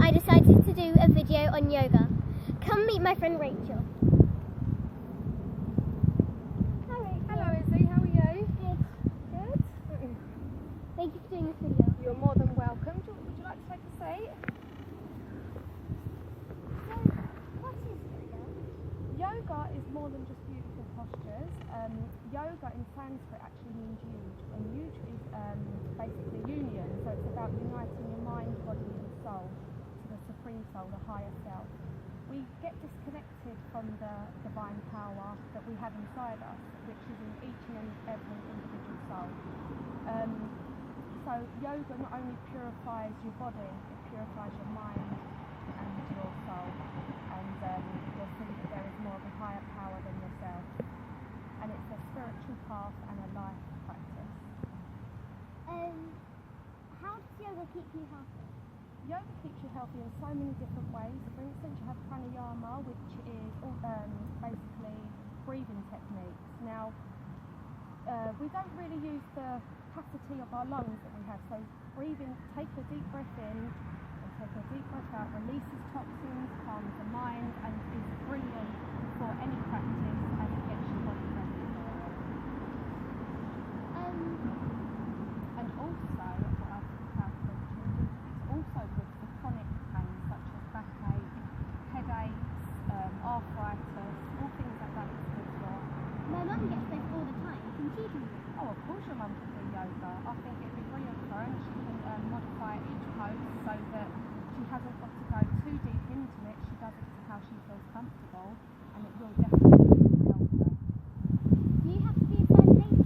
I decided to do a video on yoga. Come meet my friend Rachel. Hi Rachel. Hello Izzy, how are you? Good. Good? Thank you for doing this video. You're more than welcome. Would you like to take a seat? So, what is yoga? Yoga is more than just beautiful postures. Yoga in Sanskrit actually means yuj, and yuj is basically union, so it's about uniting your mind, body and soul to the supreme soul, the higher self. We get disconnected from the divine power that we have inside us, which is in each and every individual soul. So yoga not only purifies your body, it purifies your mind and your soul, and you'll see that there is more of a higher power than yourself, and it's a spiritual path and a life practice. How does yoga keep you healthy? Yoga keeps you healthy in so many different ways. For instance, you have pranayama, which is basically breathing techniques. Now, we don't really use the capacity of our lungs that we have, so breathing, take a deep breath in and take a deep breath out, releases toxins, calms the mind, and is brilliant for any practice as it gets your body ready for it. And also, what I've found to mention is it's also good for chronic pain such as backache, headaches, arthritis, all things like that it's good for. My mum gets this all the time. Can she do it? Oh, of course your mum can do yoga. I think it'd be brilliant for her, and she can modify each pose so that she hasn't got to go too deep into it. She does it to how she feels comfortable, and it will definitely help her. Do you have to be a certain age?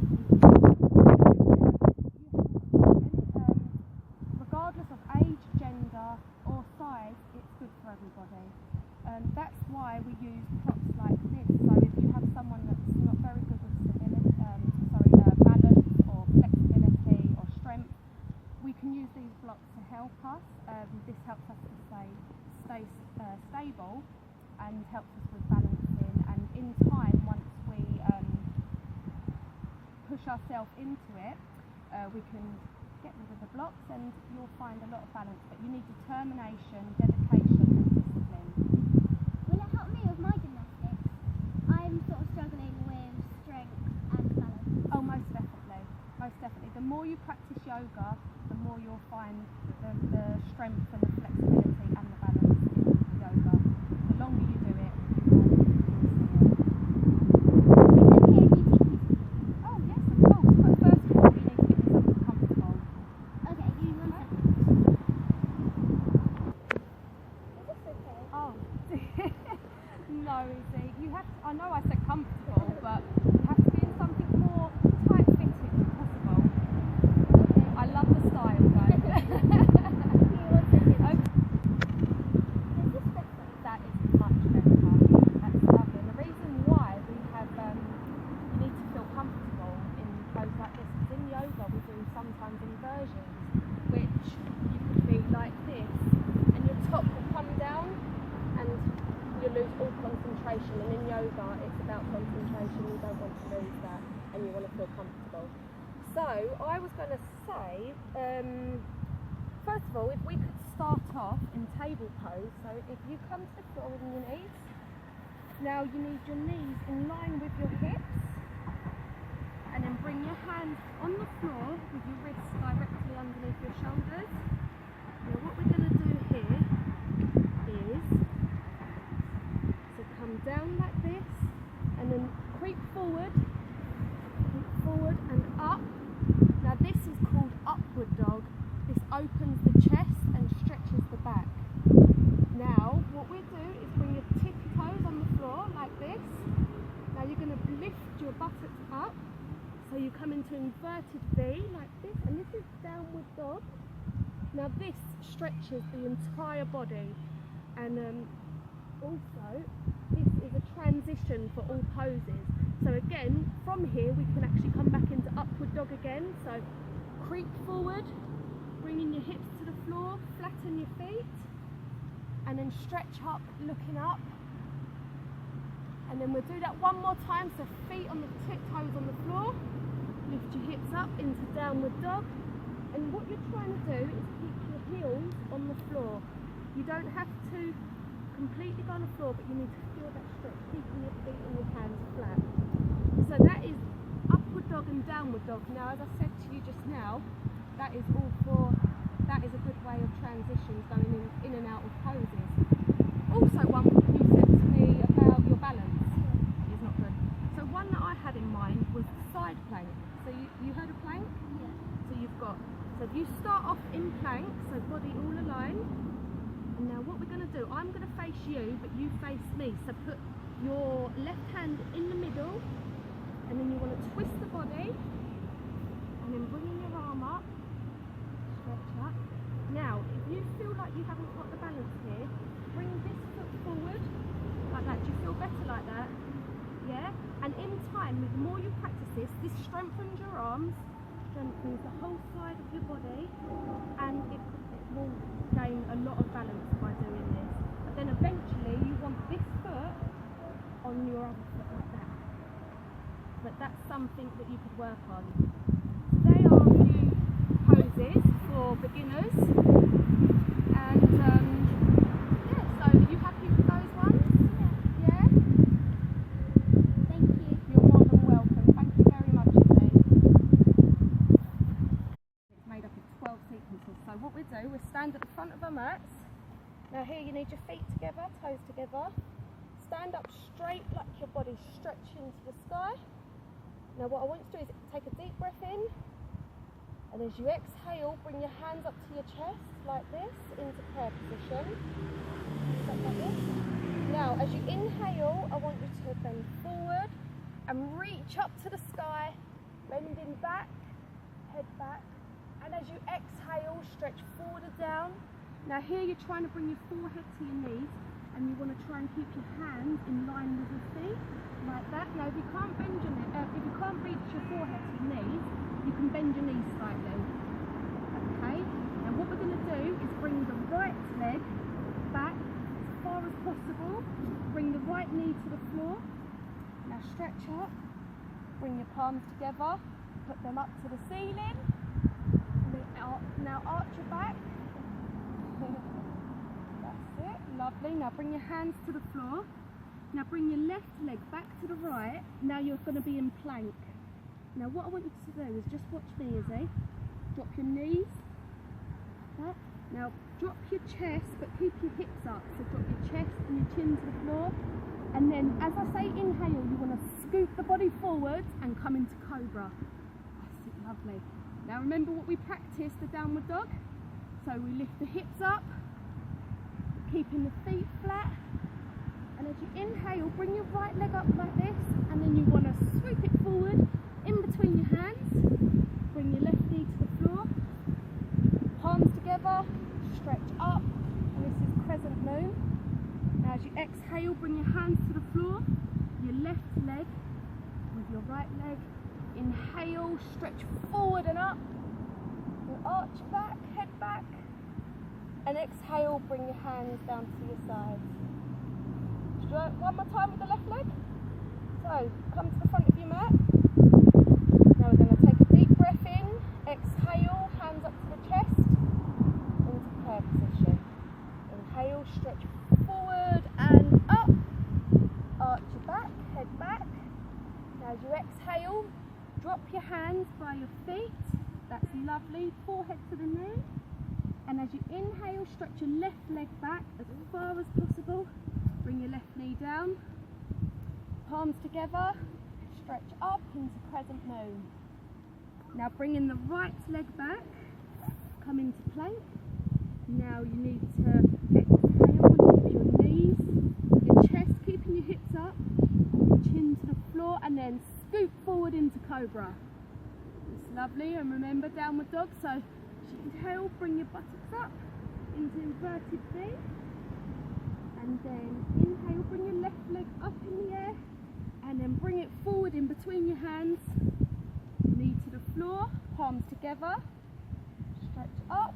Regardless of age, gender or size, it's good for everybody. That's why we use props like this. So if you have someone that's not very good with balance or flexibility or strength, we can use these blocks to help us. This helps us to stay stable and helps us with balancing, and in time, once we push ourselves into it, we can get rid of the blocks and you'll find a lot of balance, but you need determination, dedication and discipline. Will it help me with my gymnastics? I'm sort of struggling with strength and balance. Oh, most definitely. Most definitely. The more you practice yoga, the more you'll find the strength and the flexibility and the balance in yoga. The longer you do it, the more you'll see it. Is it okay if you teach me? Oh, yes, of course. But first of all, you need to get yourself comfortable. Okay, give me 1 second. Is this okay? Oh, no, Izzy. You have to, I know I said comfortable, but you have to be in something more tight-fitted if possible. Okay. I love the style, though. Give me 1 second. Okay. Is this better? That is much better. That's lovely. And the reason why we have, you need to feel comfortable in poses like this, because in yoga we do sometimes inversions, which you could be like this, and your top will come down, and you lose all concentration. And in yoga, it's about concentration. You don't want to lose that, and you want to feel comfortable. So I was going to say, first of all, if we could start off in table pose. So if you come to the floor on your knees, now you need your knees in line with your hips, and then bring your hands on the floor with your wrists directly underneath your shoulders. Now what we're going to do here is to come down like this, and then creep forward and up. Now this is called upward dog. This opens the chest and stretches the back. Now what we do is bring your tippy toes on the floor like this. Now you're going to lift your buttocks up, so you come into inverted V like this, and this is downward dog. Now this stretches the entire body, and also this is a transition for all poses. So again, from here we can actually come back into upward dog again. So creep forward, bringing your hips to the floor, flatten your feet, and then stretch up, looking up. And then we'll do that one more time, so feet on the toes on the floor, lift your hips up into downward dog. And what you're trying to do is keep your heels on the floor. You don't have to completely go on the floor, but you need to feel that stretch, keeping your feet and your hands flat. So that is upward dog and downward dog. Now, as I said to you just now, that is a good way of transitions, going in and out of poses. Also, one you said to me about your balance is not good. So one that I had in mind was side plank. So you heard of plank? Yeah. So you start off in plank, so body all aligned. And now what we're going to do, I'm going to face you, but you face me. So put your left hand in the middle, and then you want to twist the body, and then bringing your arm up, stretch up. Now, if you feel like you haven't got the balance here, bring this foot forward, like that. Do you feel better like that? Yeah? And in time, the more you practice this strengthens your arms, strengthens the whole side of your body, and it will gain a lot of balance by doing this. But then eventually you want this foot on your other foot like that. But that's something that you could work on. So they are a few poses for beginners. And yeah, so are you happy with those ones? Yeah? Thank you. You're more than welcome. Thank you very much, Isabelle. It's made up of 12 sequences. So what we do, we stand at the front of our mats. Now here you need your feet together, toes together. Stand up straight like your body's stretching to the sky. Now what I want you to do is take a deep breath in, and as you exhale, bring your hands up to your chest like this, into prayer position. Like this. Now as you inhale, I want you to bend forward and reach up to the sky, bending back, head back. And as you exhale, stretch forward and down. Now here you're trying to bring your forehead to your knees, and you want to try and keep your hands in line with your feet, like that. Now if you can't reach your forehead to your knees, you can bend your knees slightly. Okay? Now what we're going to do is bring the right leg back as far as possible. Bring the right knee to the floor. Now stretch up. Bring your palms together. Put them up to the ceiling. Now arch your back. That's it. Lovely. Now bring your hands to the floor. Now bring your left leg back to the right. Now you're going to be in plank. Now what I want you to do is just watch me, Izzy. Drop your knees. Like that. Now drop your chest, but keep your hips up. So drop your chest and your chin to the floor. And then as I say inhale, you want to scoop the body forward and come into cobra. That's it, lovely. Now remember what we practiced, the downward dog. So we lift the hips up, keeping the feet flat. And as you inhale, bring your right leg up like this, and then you want to swoop it forward in between your hands. Bring your left knee to the floor, palms together, stretch up, and this is crescent moon. Now as you exhale, bring your hands to the floor, your left leg with your right leg. Inhale, stretch forward and up, and arch back, head back, and exhale, bring your hands down to your sides. One more time with the left leg. So come to the front of your mat. Now we're going to take a deep breath in, exhale, hands up to the chest, into prayer position. Inhale, stretch forward and up, arch your back, head back. Now as you exhale, drop your hands by your feet. That's lovely, forehead to the knee. And as you inhale, stretch your left leg back as far as possible. Bring your left knee down, palms together, stretch up into crescent moon. Now bringing the right leg back, come into plank. Now you need to exhale and keep your knees, your chest, keeping your hips up, chin to the floor, and then scoop forward into cobra. It's lovely, and remember downward dog. So as you inhale, bring your buttocks up into inverted V. And then inhale, bring your left leg up in the air, and then bring it forward in between your hands, knee to the floor, palms together, stretch up,